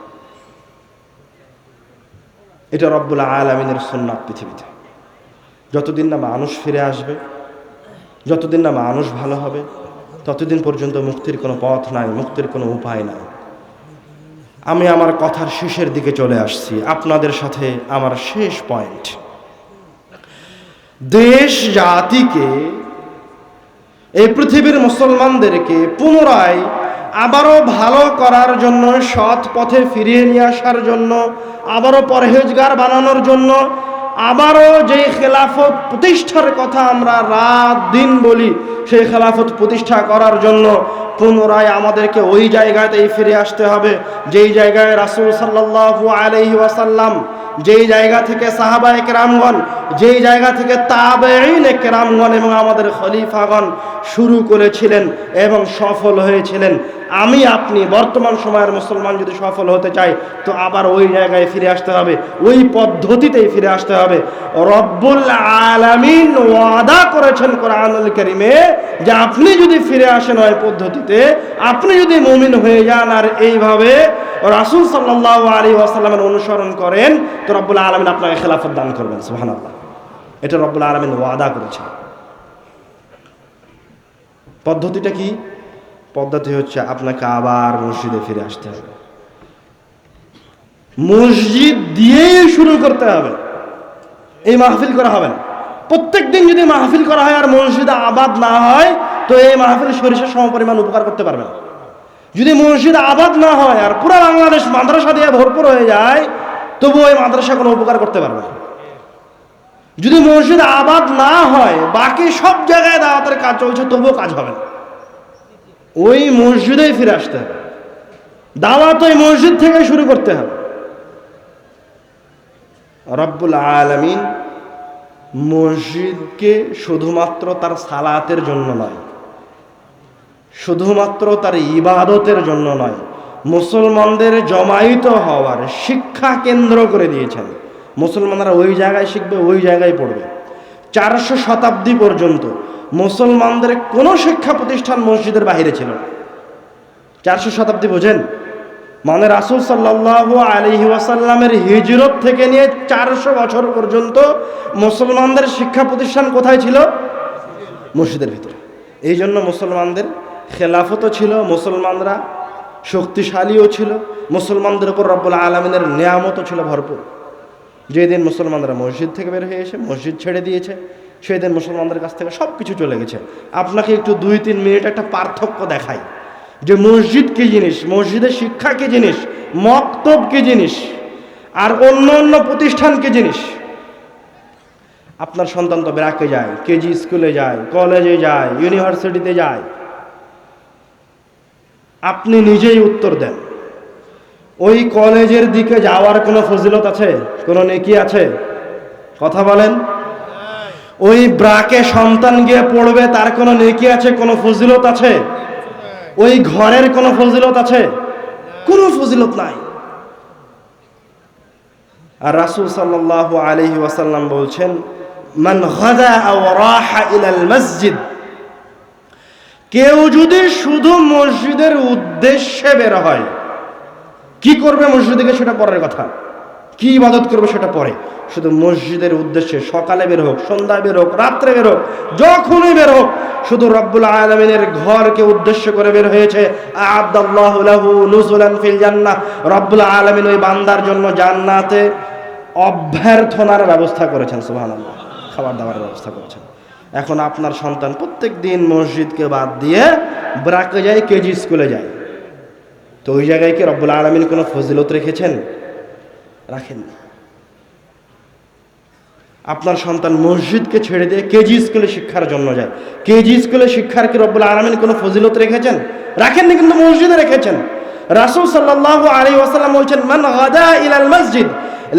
এটা রব্বুল আলামিনের সুন্নাত পৃথিবীতে। যতদিন না মানুষ ফিরে আসবে, যতদিন না মানুষ ভালো হবে, ততদিন পর্যন্ত মুক্তির কোনো পথ নাই, মুক্তির কোনো উপায় নাই। আমি আমার কথার শেষের দিকে চলে আসছি, আপনাদের সাথে আমার শেষ পয়েন্ট। দেশ জাতিকে, এই পৃথিবীর মুসলমানদেরকে পুনরায় আবারও ভালো করার জন্য, সৎ পথে ফিরিয়ে নিয়ে আসার জন্য, আবারও পরহেজগার বানানোর জন্য, আবারও যেই খেলাফত প্রতিষ্ঠার কথা আমরা রাত দিন বলি, সেই খেলাফত প্রতিষ্ঠা করার জন্য পুনরায় আমাদেরকে ওই জায়গাতেই ফিরে আসতে হবে যেই জায়গায় রাসূল সাল্লাল্লাহু আলাইহি ওয়াসাল্লাম, যেই জায়গা থেকে সাহাবায়ে কেরামগণ, যেই জায়গা থেকে তাবেঈনে কেরামগণ এবং আমাদের খলিফাগণ শুরু করেছিলেন এবং সফল হয়েছিলেন। আমি আপনি বর্তমান সময়ের মুসলমান যদি সফল হতে চাই তো আবার ওই জায়গায় ফিরে আসতে হবে, ওই পদ্ধতিতেই ফিরে আসতে হবে। রব্বুল আলামিন ওয়াদা করেছেন কোরআনুল কারীমে যে আপনি যদি ফিরে আসেন ওই পদ্ধতিতে, আপনি যদি মুমিন হয়ে যান আর এইভাবে রাসূল সাল্লাল্লাহু আলাইহি ওয়াসাল্লামের অনুসরণ করেন তো রব্বুল আলামিন আপনাকে খেলাফত দান করবেন। সুবহানাল্লাহ, এটা রব্বুল আলামিন ওয়াদা করেছেন। পদ্ধতিটা কি? পদ্ধতি হচ্ছে আপনাকে আবার মসজিদে ফিরে আসতে হবে, মসজিদ দিয়েই শুরু করতে হবে। এই মাহফিল করা হবে না। প্রত্যেক দিন যদি মাহফিল করা হয় আর মসজিদে আবাদ না হয় তো এই মাহফিল সরিষার সমপরিমাণ উপকার করতে পারবে না। যদি মসজিদ আবাদ না হয় আর পুরো বাংলাদেশ মাদ্রাসা দিয়ে ভরপুর হয়ে যায় তবুও ওই মাদ্রাসা কোনো উপকার করতে পারবে না। যদি মসজিদ আবাদ না হয়, বাকি সব জায়গায় দাওয়াতের কাজ চলছে তবুও কাজ হবে না। ওই মসজিদেই ফিরে আসতে হবে, দাওয়াত ওই মসজিদ থেকে শুরু করতে হবে। রব্বুল আলামিন মসজিদকে শুধুমাত্র তার সালাতের জন্য নয়, শুধুমাত্র তার ইবাদতের জন্য নয়, মুসলমানদের জমায়েত হওয়ার শিক্ষা কেন্দ্র করে দিয়েছেন। মুসলমানরা ওই জায়গায় শিখবে, ওই জায়গায় পড়বে। 400 শতাব্দী পর্যন্ত মুসলমানদের কোনো শিক্ষা প্রতিষ্ঠান মসজিদের বাইরে ছিল না। 400 শতাব্দী বোঝেন, মানে রাসূল সাল্লাল্লাহু আলাইহি ওয়াসাল্লামের হিজরত থেকে নিয়ে 400 বছর পর্যন্ত মুসলমানদের শিক্ষা প্রতিষ্ঠান কোথায় ছিল? মসজিদের ভিতরে। এই জন্য মুসলমানদের খেলাফতও ছিল, মুসলমানরা শক্তিশালীও ছিল, মুসলমানদের উপর রব্বুল আলামিনের নেয়ামতও ছিল ভরপুর। যেদিন মুসলমানরা মসজিদ থেকে বের হয়ে এসে মসজিদ ছেড়ে দিয়েছে সেই দিন মুসলমানদের কাছ থেকে সব কিছু চলে গেছে। আপনাকে একটু 2-3 মিনিট একটা পার্থক্য দেখাই যে মসজিদ কি জিনিস, মসজিদের শিক্ষা কি জিনিস, মক্তব কি জিনিস, আর অন্য অন্য প্রতিষ্ঠান কি জিনিস। আপনার সন্তান তো ব্রাকে যায়, কেজি স্কুলে যায়, কলেজে যায়, ইউনিভার্সিটিতে যায়। আপনি নিজেই উত্তর দেন, ওই কলেজের দিকে যাওয়ার কোনো ফজিলত আছে, কোনো নেকি আছে? কথা বলেন। ওই ব্রাকে সন্তান গিয়ে পড়বে, তার কোনো নেকি আছে, কোনো ফজিলত আছে? ওই ঘরের কোনো ফজিলত আছে? কোনো ফজিলত নাই। আর রাসূল সাল্লাল্লাহু আলাইহি ওয়াসাল্লাম বলছেন, মান গাদা আও রাহা ইলাল মসজিদ, কেউ যদি শুধু মসজিদের উদ্দেশ্যে বের হয়, কি করবে মসজিদে গিয়ে সেটা পরের কথা, কি ইবাদত করবে সেটা পরে, শুধু মসজিদের উদ্দেশ্যে সকালে বের হোক, সন্ধ্যায় বের হোক, রাত্রে বের হোক, যখনই বের হোক, শুধু রব্বুল আলামিনের ঘরকে উদ্দেশ্য করে বের হয়েছে, আ'আদাল্লাহু লাহু নুজুলান ফিল জান্নাহ, রব্বুল আলামিন ওই বান্দার জন্য জান্নাতে অভ্যর্থনার ব্যবস্থা করেছেন। সুবহানাল্লাহ, খাবার দাবারের ব্যবস্থা করেছেন। এখন আপনার সন্তান প্রত্যেক দিন মসজিদকে বাদ দিয়ে ব্রাকে যায়, কেজি স্কুলে যায়, তো ওই জায়গায় কি রব্বুল আলামিন কোনো ফজিলত রেখেছেন? রাখেননি। আপনার সন্তান মসজিদকে ছেড়ে দিয়ে কেজি স্কুলে শিক্ষার জন্য যায়, কেজি স্কুলে শিক্ষার কি রব্বুল আলামিন কোনো ফজিলত রেখেছেন? রাখেননি, কিন্তু মসজিদে রেখেছেন। রাসূল সাল্লাল্লাহু আলাইহি ওয়াসাল্লাম বলেছেন, মান গাদা ইলাল মসজিদ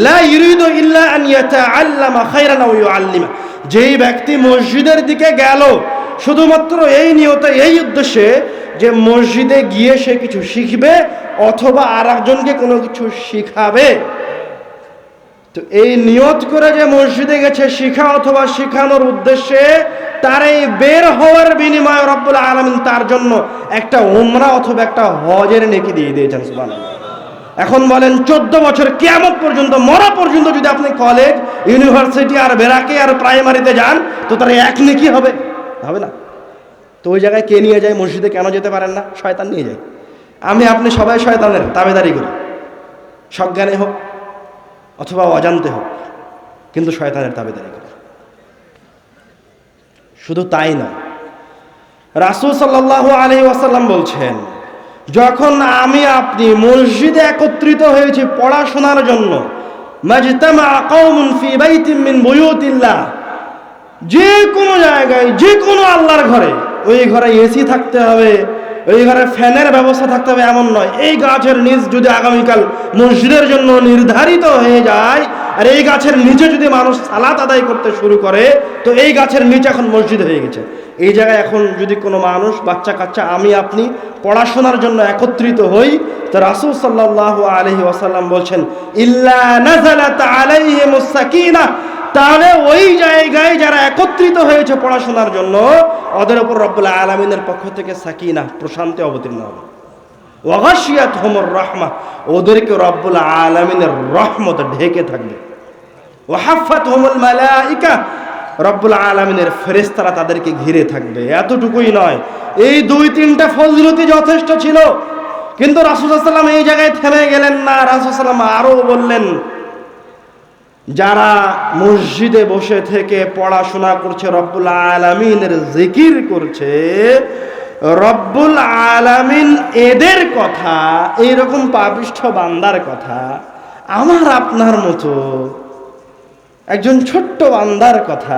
লা ইরিদু ইল্লা আন ইয়াতাআল্লামা খায়রান আও ইউআল্লিমা, যেই ব্যক্তি মসজিদের দিকে গেল শুধুমাত্র এই নিয়তে, এই উদ্দেশ্যে যে মসজিদে গিয়ে সে কিছু শিখবে অথবা আরেকজনকে কোনো কিছু শিখাবে, তো এই নিয়ত করে যে মসজিদে গেছে শিখা অথবা শিখানোর উদ্দেশ্যে, তার এই বের হওয়ার বিনিময়ে রব্বুল আলামিন তার জন্য একটা উমরা অথবা একটা হজের নেকি দিয়ে দিয়েছেন। সুবহানাল্লাহ। এখন বলেন 14 বছর কিয়ামত পর্যন্ত, মরা পর্যন্ত যদি আপনি কলেজ, ইউনিভার্সিটি আর বেরাকে আর প্রাইমারিতে যান তো তার এক নেকি হবে? হবে না। তো ওই জায়গায় কে নিয়ে যায়? মসজিদে কেন যেতে পারেন না? শয়তান নিয়ে যায়। আমি আপনি সবাই শয়তানের তাবেদারি করি, সজ্ঞানে হোক অথবা অজান্তে হোক, কিন্তু শয়তানের তাবেদারি করি। শুধু তাই নয়, রাসূল সাল্লাল্লাহু আলাইহি ওয়াসাল্লাম বলছেন, যখন আমি আপনি মসজিদে একত্রিত হয়েছি পড়াশোনার জন্য, মাজতামা কওমুন ফি বাইতিন মিন বুয়ুতিল্লাহ, যে কোনো জায়গায় যে কোনো আল্লাহর ঘরে, ওই ঘরে এসি থাকতে হবে, ওই ঘরে ফ্যানের ব্যবস্থা থাকতে হবে এমন নয়। এই গাছের নিচ যদি আগামীকাল মসজিদের জন্য নির্ধারিত হয়ে যায়, আর এই গাছের নিচে যদি মানুষ সালাত আদায় করতে শুরু করে, তো এই গাছের নিচে এখন মসজিদ হয়ে গেছে। এই জায়গায় এখন যদি কোনো মানুষ, বাচ্চা কাচ্চা, আমি আপনি পড়াশোনার জন্য একত্রিত হই, তো রাসূল সাল্লাল্লাহু আলাইহি ওয়াসাল্লাম বলছেন, ইল্লা নাযালাত আলাইহিমুস সাকিনাহ, তাহলে ওই জায়গায় যারা একত্রিত হয়েছে পড়াশোনার জন্য, ওদের উপর রব্বুল আলামিনের পক্ষ থেকে সাকিনা, প্রশান্তি অবতীর্ণ হবে। ওয়া গাশিয়াতহুমুর রাহমাহ, ওদেরকে রব্বুল আলামিনের রহমত ঢেকে থাকবে। ওয়া হাফাতহুমুল মালাইকা, রব্বুল আলামিনের ফেরেশতারা তাদেরকে ঘিরে থাকবে। এতটুকুই নয়, এই দুই তিনটা ফজিলতি যথেষ্ট ছিল, কিন্তু রাসূল সাল্লাল্লাহু আলাইহি ওয়াসাল্লাম এই জায়গায় থেমে গেলেন না। রাসূল সাল্লাল্লাহু আলাইহি ওয়াসাল্লাম আরো বললেন, যারা মসজিদে বসে থেকে পড়াশোনা করছে, রব্বুল আলামিনের জিকির করছে, রব্বুল আলামিন এদের কথা, এইরকম পাপিষ্ঠ বান্দার কথা, আমার আপনার মতো একজন ছোট্ট বান্দার কথা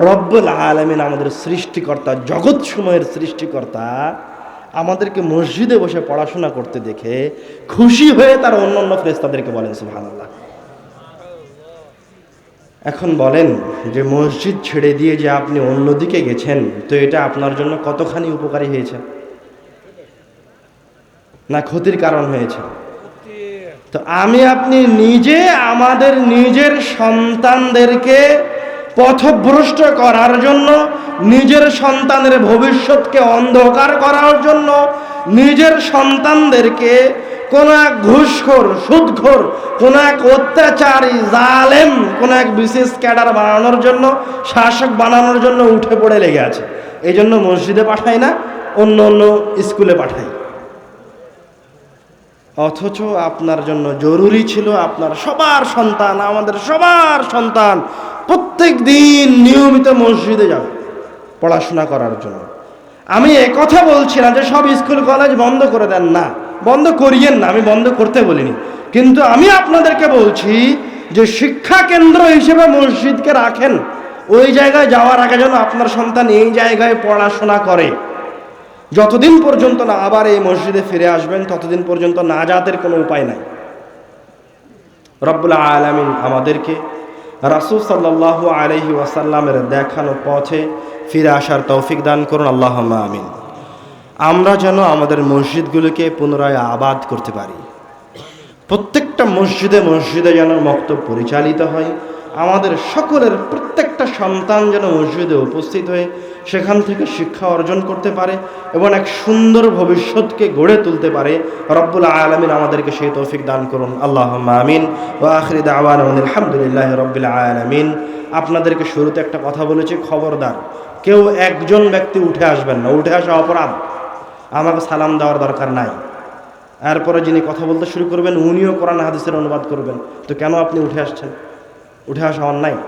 রব্বুল আলামিন, আমাদের সৃষ্টিকর্তা, জগৎসমূহের সৃষ্টিকর্তা, আমাদেরকে মসজিদে বসে পড়াশোনা করতে দেখে খুশি হয়ে তার অন্যান্য ফেরেশতাদেরকে বলেন সুবহানাল্লাহ। এখন বলেন যে মসজিদ ছেড়ে দিয়ে যে আপনি অন্যদিকে গেছেন, তো এটা আপনার জন্য কতখানি উপকারী হয়েছে না ক্ষতির কারণ হয়েছে? তো আমি আপনি নিজে আমাদের নিজের সন্তানদেরকে পথভ্রষ্ট করার জন্য, নিজের সন্তানের ভবিষ্যৎকে অন্ধকার করার জন্য, নিজের সন্তানদেরকে কোন এক ঘুষখোর, সুদখোর, কোন এক অত্যাচারী, জালেম, কোন এক বিশেষ ক্যাডার বানানোর জন্য, শাসক বানানোর জন্য উঠে পড়ে লেগে আছে। এই জন্য মসজিদে পাঠাই না, অন্য অন্য স্কুলে পাঠাই। অথচ আপনার জন্য জরুরি ছিল আপনার সবার সন্তান, আমাদের সবার সন্তান প্রত্যেক দিন নিয়মিত মসজিদে যাবে পড়াশোনা করার জন্য। আমি কথা বলছি না যে সব স্কুল কলেজ বন্ধ করে দেন, না, বন্ধ করিয়েন না, আমি বন্ধ করতে বলিনি, কিন্তু আমি আপনাদেরকে বলছি যে শিক্ষা কেন্দ্র হিসেবে মসজিদকে রাখেন। ওই জায়গায় যাওয়ার আগে যেন আপনার সন্তান এই জায়গায় পড়াশোনা করে। যতদিন পর্যন্ত না আবার এই মসজিদে ফিরে আসবেন, ততদিন পর্যন্ত নাজাতের কোনো উপায় নাই। রব্বুল আলামিন আমাদেরকে রাসূল সাল্লাল্লাহু আলাইহি ওয়াসাল্লামের দেখানো পথে ফিরে আসার তৌফিক দান করুন, আল্লাহুম্মা আমিন। আমরা যেন আমাদের মসজিদগুলোকে পুনরায় আবাদ করতে পারি। প্রত্যেকটা মসজিদে মসজিদে যেন মক্তব পরিচালিত হয়। আমাদের সকলের প্রত্যেকটা সন্তান যেন মসজিদে উপস্থিত হয়ে সেখান থেকে শিক্ষা অর্জন করতে পারে এবং এক সুন্দর ভবিষ্যৎকে গড়ে তুলতে পারে। রব্বুল আলামিন আমাদেরকে সেই তৌফিক দান করুন, আল্লাহুম্মা আমিন। ওয়া আখিরু দাওয়ানা আলহামদুলিল্লাহি রাব্বিল আলামিন। আপনাদেরকে শুরুতে একটা কথা বলেছি, খবরদার কেউ একজন ব্যক্তি উঠে আসবেন না, উঠে আসা অপরাধ। আমাকে সালাম দেওয়ার দরকার নাই। এরপরে যিনি কথা বলতে শুরু করবেন উনিও কোরআন হাদিসের অনুবাদ করবেন, তো কেন আপনি উঠে আসছেন? উঠে আসা অন্যায়।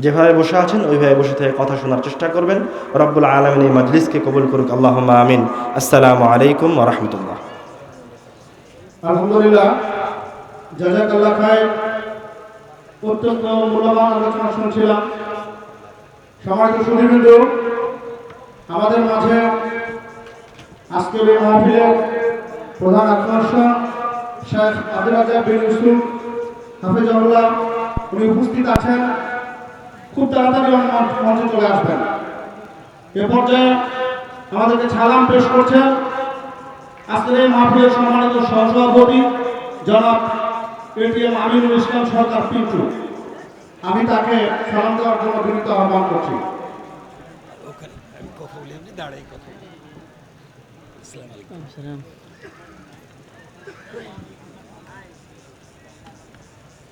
যেভাবে বসে আছেন ওইভাবে বসে থেকে কথা শোনার চেষ্টা করবেন। রব্বুল আলামিন এই মজলিসকে কবুল করুক, আল্লাহুম্মা আমিন। আসসালামু আলাইকুম ওয়া রাহমাতুল্লাহ। আলহামদুলিল্লাহ, জাযাকাল্লাহ খায়র। অত্যন্ত মূল্যবান আলোচনা শুনছিলাম। সম্মানিত সুধীবৃন্দ, আমাদের মাঝে আজকের এই মাহফিলের প্রধান আকর্ষণ শেখ আব্দুর রাজ্জাক বিন ইউসুফ হাফিজাহুল্লাহ, উনি উপস্থিত আছেন। খুব তাড়াতাড়ি মঞ্চে চলে আসবেন। এ পর্যায়ে আমাদেরকে সালাম পেশ করছেন আজকের এই মাহফিলের সম্মানিত সহসভাপতি জনাব এটিএম আমিনুল ইসলাম সরকার পিন্টু। আমি তাকে সালাম দেওয়ার জন্য বিনীত আহ্বান করছি।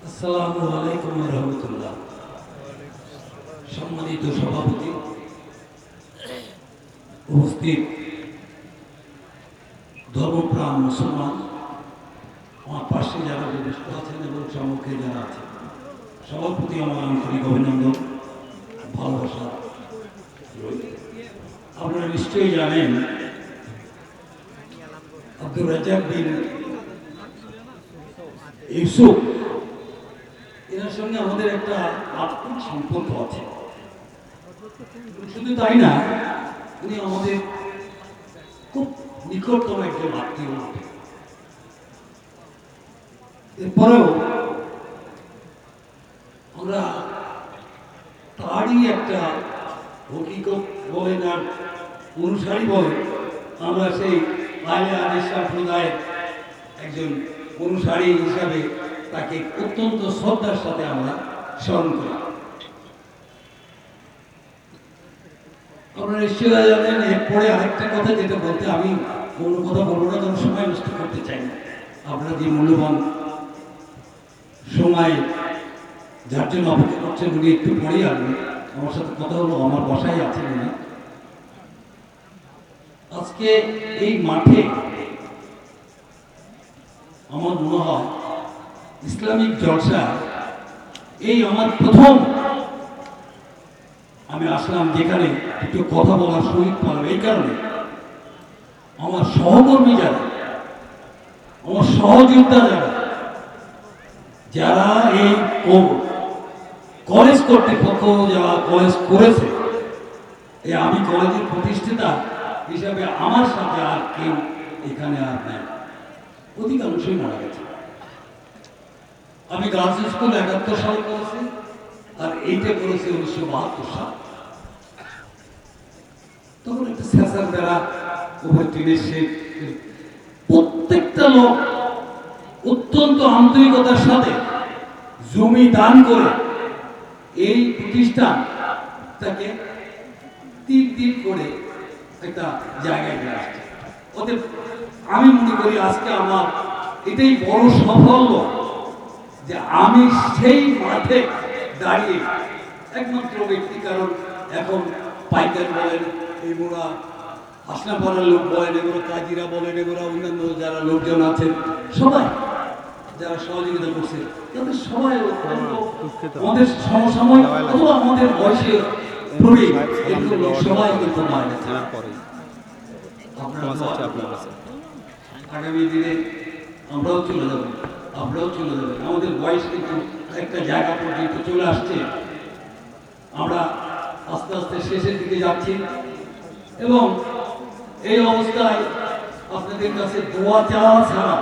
আসসালামু আলাইকুম ওয়া রাহমাতুল্লাহ। সম্মানিত সভাপতি, উপস্থিত ধর্মপ্রাণ মুসলমান, আমার পাশে যারা বিশিষ্ট আছেন এবং সম্মুখে যারা আছেন, সবার প্রতি আমার আন্তরিক অভিনন্দন, ভালোবাসা। আপনারা নিশ্চয়ই জানেন আব্দুর রাজ্জাক বিন ইউসুফ, এনার সঙ্গে আমাদের একটা আত্মিক সম্পর্ক আছে। শুধু তাই না, উনি আমাদের খুব নিকটতম একজন আত্মীয়। এরপরেও আমরা তারই একটা হকিকত বলেন আর অনুসারী বলেন, আমরা সেই আলে আদিস সম্প্রদায়ের একজন অনুসারী হিসাবে তাকে অত্যন্ত শ্রদ্ধার সাথে আমরা স্মরণ করি। আপনারা নিশ্চয়ই জানেন, এরপরে আরেকটা কথা যেটা বলতে আমি কোনো কথা বলবো না, কারণ সময় নষ্ট করতে চাই না। আপনারা যে মূল্যবান সময় যার জন্য অপেক্ষা করছেন, উনি একটু পরেই আসবেন। আমার সাথে কথা হলো, আমার বাসায় আছেন উনি। আজকে এই মাঠে আমার মনে হয় ইসলামিক জলসা এই আমার প্রথম আমি আসলাম, যেখানে একটু কথা বলার সুযোগ পেলাম। এই কারণে আমার সহকর্মী যারা, আমার সহযোদ্ধা যারা এই কলেজ কর্তৃপক্ষ যারা কলেজ করেছে, এই আমি কলেজের প্রতিষ্ঠাতা হিসাবে আমার সাথে আর কেউ এখানে আর নেই, অধিকাংশই মারা গেছে। আমি গার্লস স্কুল 71 সালে করেছি, আর এইটা করেছি 1972 সাল। তখন একটা স্যাসার দ্বারা উপর টিনের শেড, প্রত্যেকটা লোক অত্যন্ত আন্তরিকতার সাথে জমি দান করে এই প্রতিষ্ঠানটাকে তিন করে একটা জায়গায় নিয়ে আসছে। ওদের আমি মনে করি আজকে আমার এটাই বড় সাফল্য যে আমি সেই মাঠে দাঁড়িয়ে একমাত্র ব্যক্তি। কারণ এখন পাইকার বলেন, এগুলা হাসনাপাড়ার লোক বলেন, এগুলো কাজিরা বলেন, এগুলো অন্যান্য যারা লোকজন আছেন, সবাই যারা সহযোগিতা করছে, তাদের সবাই আমাদের সমসাময়িক অথবা আমাদের বয়সে প্রবীণ এরকম লোক সবাই কিন্তু মারা গেছে। আগামী দিনে আমরাও চলে যাবো, আপনারাও চলে যাবেন। আমাদের বয়স কিন্তু একটা জায়গা পর্যন্ত চলে আসছে, আমরা আস্তে আস্তে শেষের দিকে যাচ্ছি। এবং এই অবস্থায় আপনাদের কাছে দোয়া চাওয়া ছাড়া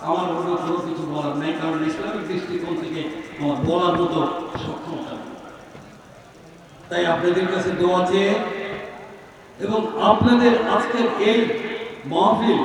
আমার অন্য কোনো কিছু বলার নেই, কারণ ইসলামিক দৃষ্টিকোণ থেকে আমার বলার মতো সক্ষমতা নেই। তাই আপনাদের কাছে দোয়া চেয়ে এবং আপনাদের আজকের এই মাহফিল